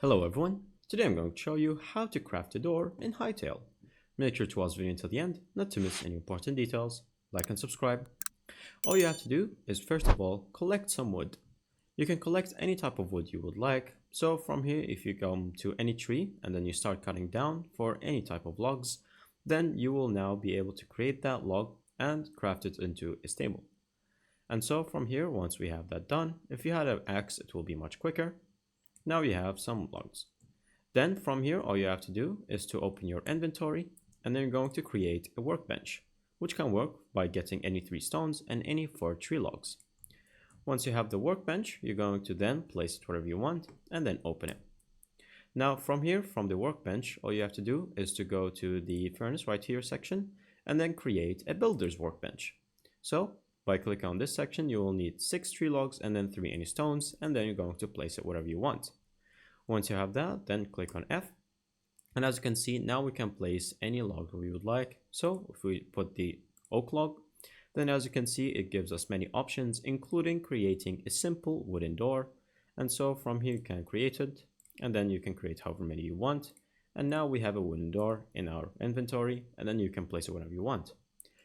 Hello everyone, today I'm going to show you how to craft a door in Hytale. Make sure to watch the video until the end, not to miss any important details. Like and subscribe. All you have to do is first of all collect some wood. You can collect any type of wood you would like. So from here, if you come to any tree and then you start cutting down for any type of logs, then you will now be able to create that log and craft it into a stable. And so from here, once we have that done, if you had an axe it will be much quicker. Now you have some logs. Then from here, all you have to do is to open your inventory and then you're going to create a workbench, which can work by getting any 3 stones and any 4 tree logs. Once you have the workbench, you're going to then place it wherever you want and then open it. Now from here, from the workbench, all you have to do is to go to the furnace right here section and then create a builder's workbench. So by clicking on this section, you will need 6 tree logs and then 3 any stones, and then you're going to place it wherever you want. Once you have that, then click on F. And as you can see, now we can place any log that we would like. So if we put the oak log, then as you can see, it gives us many options, including creating a simple wooden door. And so from here, you can create it, and then you can create however many you want. And now we have a wooden door in our inventory, and then you can place it wherever you want.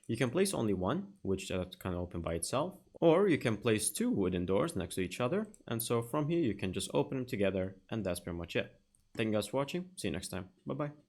You can place only one, which can open by itself, or you can place 2 wooden doors next to each other. And so from here, you can just open them together, and that's pretty much it. Thank you guys for watching. See you next time. Bye bye.